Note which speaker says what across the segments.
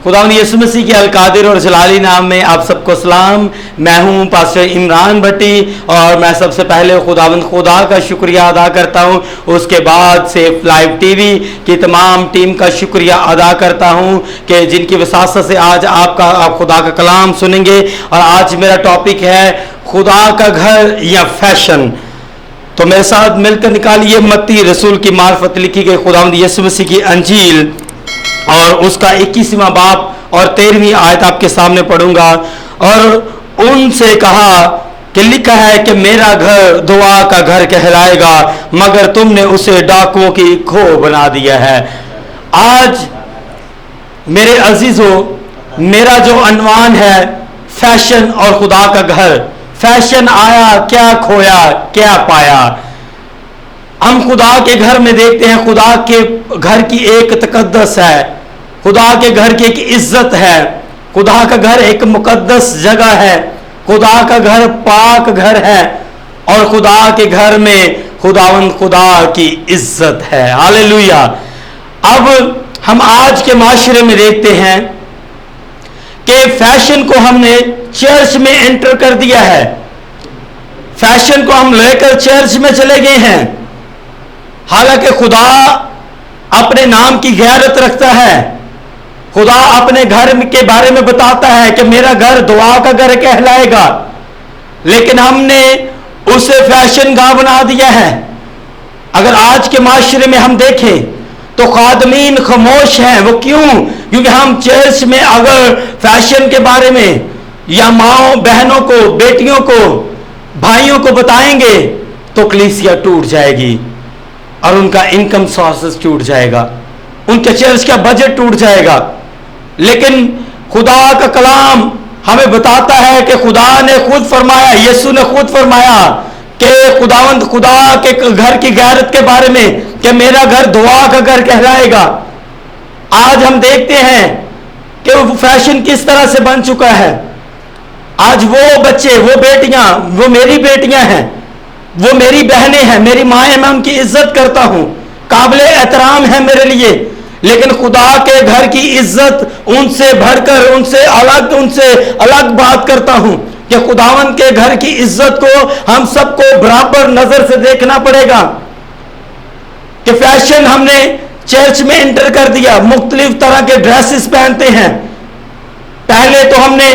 Speaker 1: खुदावंद यीशु मसीह के अलकादिर और जलाली नाम में आप सबको सलाम। मैं हूं पास्टर इमरान भट्टी और मैं सबसे पहले खुदावंद खुदा का शुक्रिया अदा करता हूं। उसके बाद सेफ लाइव टीवी की तमाम टीम का शुक्रिया अदा करता हूं कि जिनकी वसासत से आज आप खुदा का कलाम सुनेंगे। और आज मेरा टॉपिक है खुदा का घर या फैशन। तो मेरे साथ मिलकर निकालिए मत्ती रसूल की मार्फत लिखी गई खुदावंद यीशु मसीह की अंजील और उसका 21वां बाब और 13वीं आयत आपके सामने पढ़ूंगा। और उनसे कहा कि लिखा है कि मेरा घर दुआ का घर कहलाएगा, मगर तुमने उसे डाकुओं की खो बना दिया है। आज मेरे अजीजों, मेरा जो अनवान है फैशन और खुदा का घर। फैशन आया, क्या खोया, क्या पाया। हम खुदा के घर में देखते हैं खुदा के घर की एक तकद्दस है, खुदा के घर की एक इज्जत है, खुदा का घर एक मुकद्दस जगह है, खुदा का घर पाक घर है और खुदा के घर में खुदावंद खुदा की इज्जत है। हालेलुया। अब हम आज के माशरे में देखते हैं कि फैशन को हमने चर्च में एंटर कर दिया है। फैशन को हम लेकर चर्च में चले गए हैं। हालांकि खुदा अपने नाम की गैरत रखता है। खुदा अपने घर के बारे में बताता है कि मेरा घर दुआ का घर कहलाएगा, लेकिन हमने उसे फैशन गाह बना दिया है। अगर आज के माशरे में हम देखें तो खादमीन खामोश हैं। वो क्यों? क्योंकि हम चर्च में अगर फैशन के बारे में या माओ बहनों को, बेटियों को, भाइयों को बताएंगे तो कलीसिया टूट जाएगी और उनका इनकम सोर्सेस टूट जाएगा, उनके चर्च का बजट टूट जाएगा। लेकिन खुदा का कलाम हमें बताता है कि खुदा ने खुद फरमाया, यीशु ने खुद फरमाया कि खुदावंद खुदा के घर की गैरत के बारे में कि मेरा घर दुआ का घर कहलाएगा। आज हम देखते हैं कि वो फैशन किस तरह से बन चुका है। आज वो बच्चे, वो बेटियां, वो मेरी बेटियां हैं, वो मेरी बहनें हैं, मेरी माँ है, मैं उनकी इज्जत करता हूं, काबिले एहतराम है मेरे लिए। लेकिन खुदा के घर की इज्जत उनसे बढ़कर, उनसे अलग बात करता हूं कि खुदावन के घर की इज्जत को हम सबको बराबर नजर से देखना पड़ेगा। कि फैशन हमने चर्च में एंटर कर दिया, मुख्तलिफ तरह के ड्रेसेस पहनते हैं। पहले तो हमने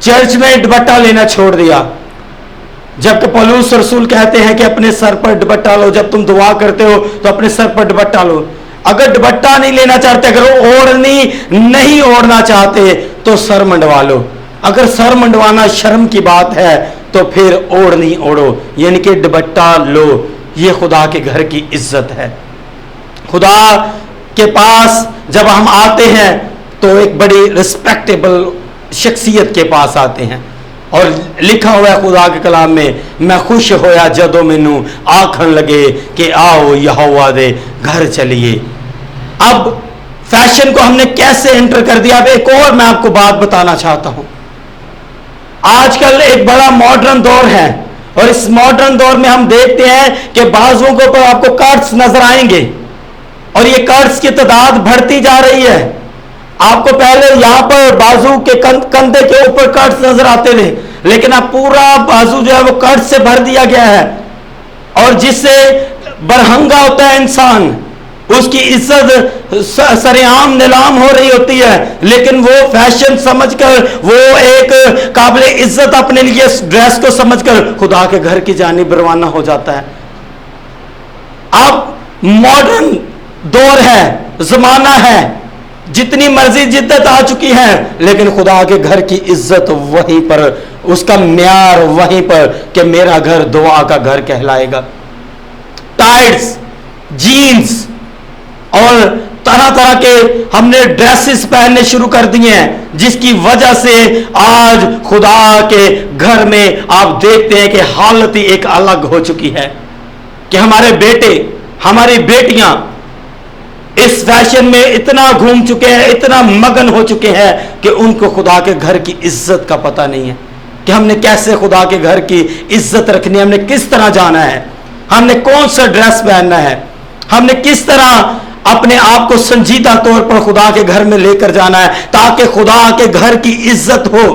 Speaker 1: चर्च में दुपट्टा लेना छोड़ दिया, जबकि पौलुस रसूल कहते हैं कि अपने सर पर दुपट्टा लो। जब तुम दुआ करते हो तो अपने सर पर दुपट्टा लो। अगर दुपट्टा नहीं लेना चाहते, अगर ओढ़नी नहीं ओढ़ना चाहते तो सर मंडवा लो। अगर सर मंडवाना शर्म की बात है तो फिर ओढ़नी ओढ़ो, यानी कि दुपट्टा लो। ये खुदा के घर की इज्जत है। खुदा के पास जब हम आते हैं तो एक बड़ी रिस्पेक्टेबल शख्सियत के पास आते हैं। और लिखा हुआ है खुदा के कलाम में, मैं खुश होया जदों मैनू आखन लगे कि आओ यहोवा दे घर चलिए। अब फैशन को हमने कैसे एंटर कर दिया। अब एक और मैं आपको बात बताना चाहता हूं। आजकल एक बड़ा मॉडर्न दौर है और इस मॉडर्न दौर में हम देखते हैं कि बाजुओं के ऊपर आपको कट्स नजर आएंगे और ये कट्स की तादाद बढ़ती जा रही है। आपको पहले यहां पर बाजू के कंधे के ऊपर कट्स नजर आते थे, लेकिन अब पूरा बाजू जो है वो कट से भर दिया गया है। और जिससे बरहंगा होता है इंसान, उसकी इज्जत सरेआम नीलाम हो रही होती है, लेकिन वो फैशन समझकर, वो एक काबिल इज्जत अपने लिए ड्रेस को समझकर खुदा के घर की जानिब रवाना हो जाता है। अब मॉडर्न दौर है, जमाना है, जितनी मर्जी जिद्दत आ चुकी है, लेकिन खुदा के घर की इज्जत वहीं पर, उसका म्यार वहीं पर कि मेरा घर दुआ का घर कहलाएगा। टाइट्स, जीन्स और तरह तरह के हमने ड्रेसेस पहनने शुरू कर दिए हैं, जिसकी वजह से आज खुदा के घर में आप देखते हैं कि हालत ही एक अलग हो चुकी है कि हमारे बेटे, हमारी बेटियां इस फैशन में इतना घूम चुके हैं, इतना मगन हो चुके हैं कि उनको खुदा के घर की इज्जत का पता नहीं है कि हमने कैसे खुदा के घर की इज्जत रखनी है, हमने किस तरह जाना है, हमने कौन सा ड्रेस पहनना है, हमने किस तरह अपने आप को संजीदा तौर पर खुदा के घर में लेकर जाना है, ताकि खुदा के घर की इज्जत हो।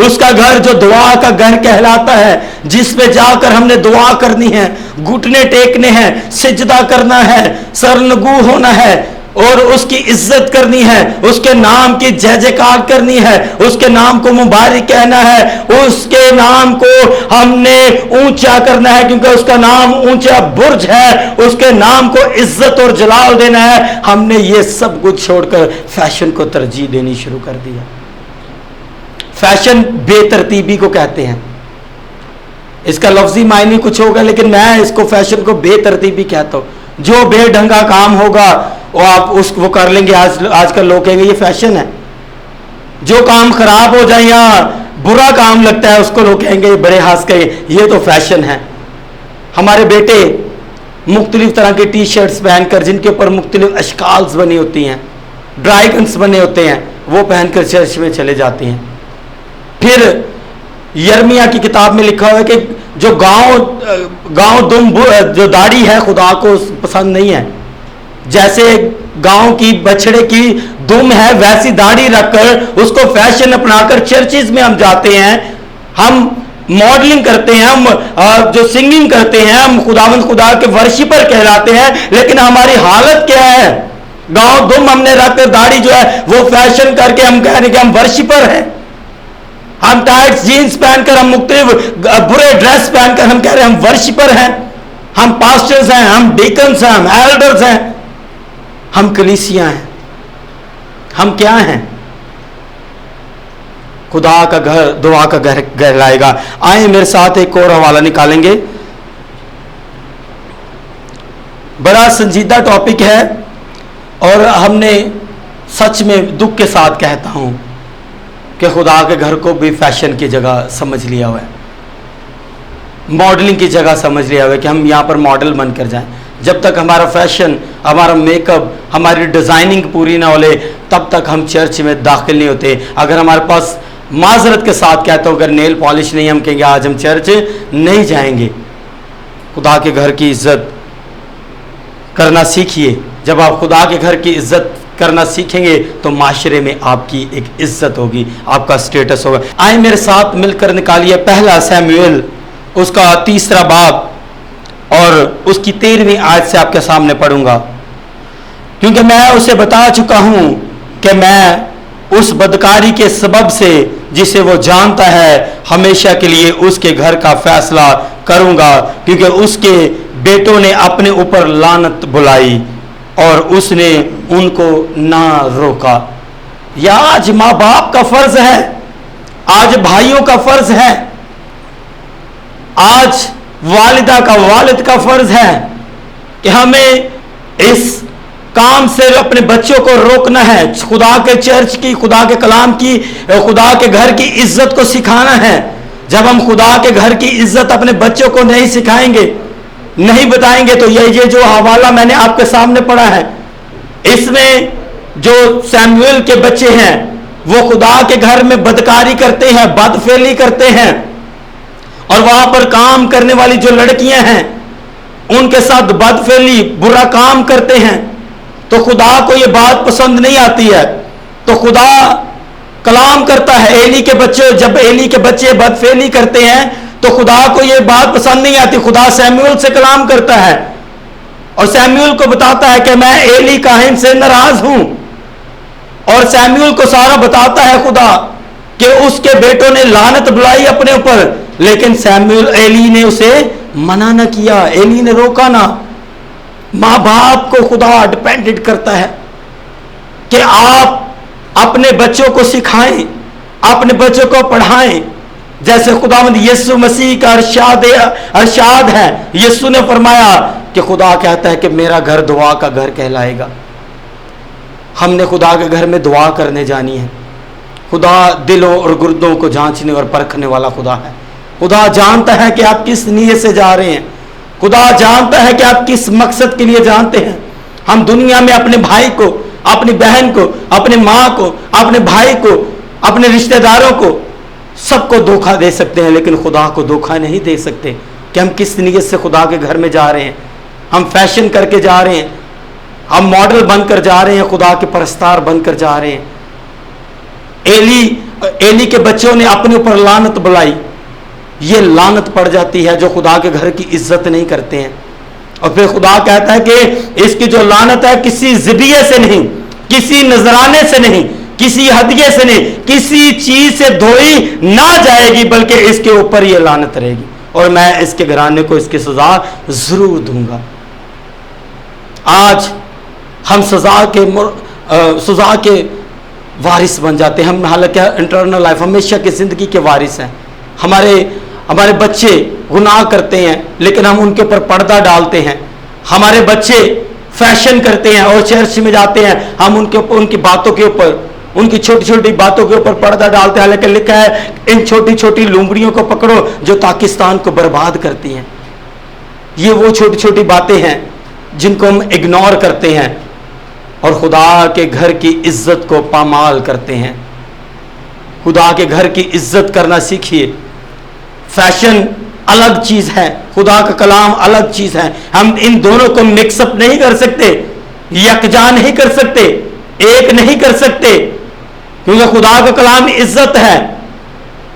Speaker 1: उसका घर जो दुआ का घर कहलाता है, जिसमें जाकर हमने दुआ करनी है, घुटने टेकने हैं, सिजदा करना है, सरनगू होना है और उसकी इज्जत करनी है, उसके नाम की जय जयकार करनी है, उसके नाम को मुबारक कहना है, उसके नाम को हमने ऊंचा करना है, क्योंकि उसका नाम ऊंचा बुर्ज है, उसके नाम को इज्जत और जलाल देना है। हमने ये सब कुछ छोड़कर फैशन को तरजीह देनी शुरू कर दिया। फैशन बेतरतीबी को कहते हैं। इसका लफ्जी मायने कुछ होगा, लेकिन मैं इसको फैशन को बेतरतीबी कहता हूं। जो बेढंगा काम होगा वो आप वो कर लेंगे। आजकल लोग कहेंगे ये फैशन है। जो काम खराब हो जाए या बुरा काम लगता है उसको लोग कहेंगे बड़े हंस के ये तो फैशन है। हमारे बेटे मुख्तलिफ तरह की टी शर्ट्स पहनकर, जिनके ऊपर मुख्तलिफ अशकाल्स बनी होती हैं, ड्रैगन्स बने होते हैं, वो पहनकर चर्च में चले जाते हैं। फिर यर्मिया की किताब में लिखा हुआ है कि जो गांव दुम जो दाढ़ी है खुदा को पसंद नहीं है। जैसे गांव की बछड़े की दुम है, वैसी दाढ़ी रखकर उसको फैशन अपनाकर चर्चिज में हम जाते हैं, हम मॉडलिंग करते हैं, हम जो सिंगिंग करते हैं, हम खुदा के वर्शिपर कहलाते हैं। लेकिन हमारी हालत क्या है? गांव दुम हमने रखकर दाढ़ी जो है वो फैशन करके हम कह रहे हैं कि हम वर्शिपर हैं। हम टाइट जीन्स पहनकर, हम मुख्तलिफ बुरे ड्रेस पहनकर हम कह रहे हैं हम वर्शिपर हैं, हम पास्टर्स हैं, हम डीकन्स हैं, हम एल्डर्स हैं, हम कलीसिया हैं। हम क्या हैं? खुदा का घर, दुआ का घर कहलाएगा। आए मेरे साथ एक और हवाला निकालेंगे। बड़ा संजीदा टॉपिक है और हमने सच में दुख के साथ कहता हूं कि खुदा के घर को भी फैशन की जगह समझ लिया हुआ है, मॉडलिंग की जगह समझ लिया हुआ है कि हम यहाँ पर मॉडल बनकर जाएं। जब तक हमारा फैशन, हमारा मेकअप, हमारी डिज़ाइनिंग पूरी ना हो ले, तब तक हम चर्च में दाखिल नहीं होते। अगर हमारे पास, माजरत के साथ कहता हूँ, अगर नेल पॉलिश नहीं, हम कहेंगे आज हम चर्च नहीं जाएंगे। खुदा के घर की इज्जत करना सीखिए। जब आप खुदा के घर की इज्जत करना सीखेंगे तो माशरे में आपकी एक इज्जत होगी, आपका स्टेटस होगा। आए मेरे साथ मिलकर निकालिए पहला सैमुएल, उसका 3 बाब और उसकी 13वीं आयत से आपके सामने पढ़ूंगा, क्योंकि मैं उसे बता चुका हूं कि मैं उस बदकारी के सबब से जिसे वो जानता है हमेशा के लिए उसके घर का फैसला करूंगा, क्योंकि उसके बेटों ने अपने ऊपर लानत बुलाई और उसने उनको ना रोका। या आज माँ बाप का फर्ज है, आज भाइयों का फर्ज है, आज वालिदा का, वालिद का फर्ज है कि हमें इस काम से अपने बच्चों को रोकना है। खुदा के चर्च की, खुदा के कलाम की, खुदा के घर की इज्जत को सिखाना है। जब हम खुदा के घर की इज्जत अपने बच्चों को नहीं सिखाएंगे, नहीं बताएंगे, तो ये जो हवाला मैंने आपके सामने पढ़ा है, इसमें जो सैमुएल के बच्चे हैं वो खुदा के घर में बदकारी करते हैं, बदफेली करते हैं, और वहां पर काम करने वाली जो लड़कियां हैं उनके साथ बदफेली, बुरा काम करते हैं। तो खुदा को ये बात पसंद नहीं आती है। तो खुदा कलाम करता है एली के बच्चे, जब एली के बच्चे बदफेली करते हैं तो खुदा को ये बात पसंद नहीं आती। खुदा सैमुएल से कलाम करता है और सैमुएल को बताता है कि मैं एली काहिन से नाराज हूं, और सैमुएल को सारा बताता है खुदा कि उसके बेटों ने लानत बुलाई अपने ऊपर, लेकिन सैमुएल, एली ने उसे मना न किया, एली ने रोका ना। माँ बाप को खुदा डिपेंडेंट करता है कि आप अपने बच्चों को सिखाएं, अपने बच्चों को पढ़ाएं, जैसे खुदावंद यीशु मसीह का अरशाद है। यीशु ने फरमाया कि खुदा कहता है कि मेरा घर दुआ का घर कहलाएगा। हमने खुदा के घर में दुआ करने जानी है। खुदा दिलों और गुर्दों को जांचने और परखने वाला खुदा है। खुदा जानता है कि आप किस नीयत से जा रहे हैं। खुदा जानता है कि आप किस मकसद के लिए जानते हैं। हम दुनिया में अपने भाई को, अपनी बहन को, अपने माँ को, अपने भाई को, अपने रिश्तेदारों को, सबको धोखा दे सकते हैं, लेकिन खुदा को धोखा नहीं दे सकते कि हम किस नीयत से खुदा के घर में जा रहे हैं। हम फैशन करके जा रहे हैं, हम मॉडल बनकर जा रहे हैं, खुदा के परस्तार बनकर जा रहे हैं। एली के बच्चों ने अपने ऊपर लानत बुलाई, ये लानत पड़ जाती है जो खुदा के घर की इज्जत नहीं करते हैं। और फिर खुदा कहता है कि इसकी जो लानत है किसी ज़िबिये से नहीं, किसी नजराने से नहीं, किसी हदिये से नहीं, किसी चीज से धोई ना जाएगी, बल्कि इसके ऊपर ये लानत रहेगी और मैं इसके घराने को इसकी सजा जरूर दूंगा। आज हम सजा के वारिस बन जाते हैं। हम हालांकि इंटरनल लाइफ हमेशा की जिंदगी के वारिस हैं। हमारे बच्चे गुनाह करते हैं लेकिन हम उनके ऊपर पर्दा डालते हैं। हमारे बच्चे फैशन करते हैं और चर्च में जाते हैं, हम उनके ऊपर, उनकी बातों के ऊपर, उनकी छोटी छोटी बातों के ऊपर पर्दा डालते हैं। लेकिन लिखा है इन छोटी छोटी लूमड़ियों को पकड़ो जो पाकिस्तान को बर्बाद करती हैं। ये वो छोटी छोटी बातें हैं जिनको हम इग्नोर करते हैं और खुदा के घर की इज्जत को पामाल करते हैं। खुदा के घर की इज्जत करना सीखिए। फैशन अलग चीज है, खुदा का कलाम अलग चीज है। हम इन दोनों को मिक्सअप नहीं कर सकते, यकजा नहीं कर सकते, एक नहीं कर सकते, क्योंकि खुदा का कलाम इज्जत है,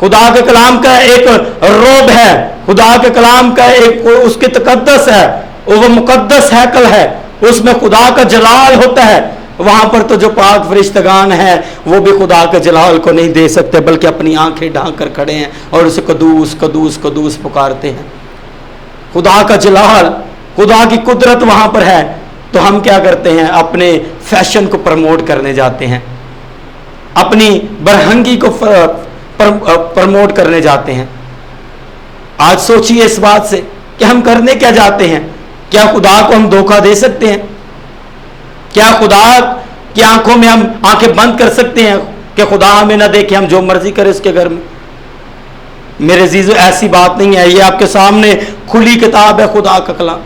Speaker 1: खुदा के कलाम का एक रोब है, खुदा के कलाम का एक उसकी तकद्दस है, वो मुकद्दस हैकल है, उसमें खुदा का जलाल होता है। वहां पर तो जो पाक फरिश्तगान है वो भी खुदा के जलाल को नहीं दे सकते, बल्कि अपनी आंखें ढांक कर खड़े हैं और उसे कदूस कदूस कदूस पुकारते हैं। खुदा का जलाल, खुदा की कुदरत वहां पर है, तो हम क्या करते हैं? अपने फैशन को प्रमोट करने जाते हैं, अपनी बरहंगी को प्रमोट करने जाते हैं। आज सोचिए इस बात से कि हम करने क्या जाते हैं? क्या खुदा को हम धोखा दे सकते हैं? क्या खुदा की आंखों में हम आंखें बंद कर सकते हैं कि खुदा हमें ना देखे, हम जो मर्जी करें उसके घर में? मेरे अजीजों, ऐसी बात नहीं है। ये आपके सामने खुली किताब है, खुदा का कलाम।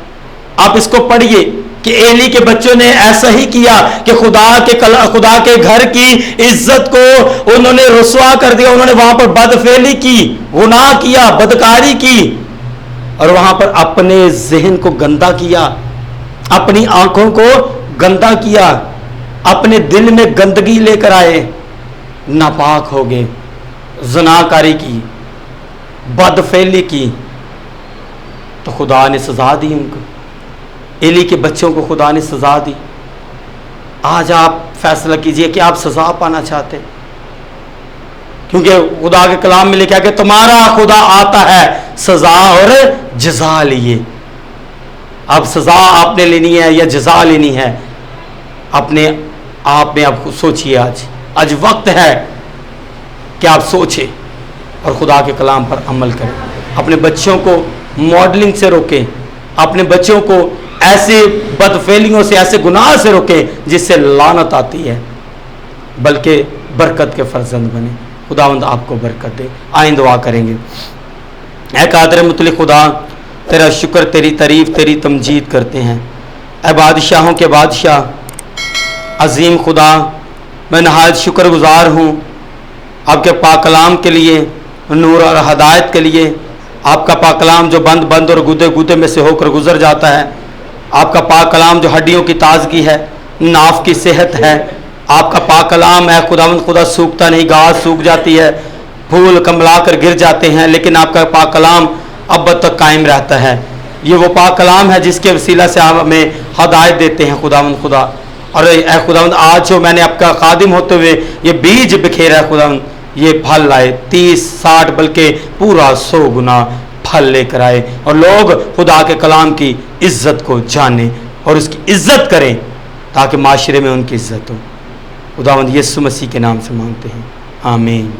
Speaker 1: आप इसको पढ़िए कि एली के बच्चों ने ऐसा ही किया कि खुदा के घर की इज्जत को उन्होंने रुसवा कर दिया। उन्होंने वहां पर बदफेली की, गुनाह किया, बदकारी की और वहां पर अपने जहन को गंदा किया, अपनी आंखों को गंदा किया, अपने दिल में गंदगी लेकर आए, नापाक हो गए, ज़नाकारी की, बदफेली की, तो खुदा ने सजा दी उनको। एली के बच्चों को खुदा ने सजा दी। आज आप फैसला कीजिए कि आप सजा पाना चाहते हैं, क्योंकि खुदा के कलाम में लिखा है कि तुम्हारा खुदा आता है सजा और जजा लिए। अब सजा आपने लेनी है या जजा लेनी है, अपने आप में आप सोचिए। आज वक्त है कि आप सोचें और खुदा के कलाम पर अमल करें। अपने बच्चों को मॉडलिंग से रोकें, अपने बच्चों को ऐसे बदफेलियों से, ऐसे गुनाह से रोकें जिससे लानत आती है, बल्कि बरकत के फर्जंद बने। खुदावंद आपको बरकत दे। आइन दुआ करेंगे। ऐ कादिर मुतलिक खुदा, तेरा शुक्र, तेरी तारीफ, तेरी तमजीद करते हैं। ऐ बादशाहों के बादशाह, अजीम खुदा, मैं नहायत शुक्रगुजार हूँ आपके पाक कलाम के लिए, नूर और हदायत के लिए। आपका पाक कलाम जो बंद और गुदे गुदे में से होकर गुजर जाता है, आपका पाक कलाम जो हड्डियों की ताजगी है, नाफ की सेहत है। आपका पाक कलाम है खुदावंद खुदा, सूखता नहीं, घास सूख जाती है, फूल कमला कर गिर जाते हैं, लेकिन आपका पाक कलाम अब तक कायम रहता है। ये वो पाक कलाम है जिसके वसीला से आप हमें हदायत देते हैं खुदावंद खुदा। और ऐ खुदावंद, आज जो मैंने आपका खादिम होते हुए ये बीज बिखेरा है खुदावंद, ये फल लाए 30, 60 बल्कि पूरा 100 गुना फल लेकर आए, और लोग खुदा के कलाम की इज्जत को जाने और उसकी इज्जत करें, ताकि माशरे में उनकी इज्जत हो। खुदावंद यीशु मसीह के नाम से मांगते हैं, आमीन।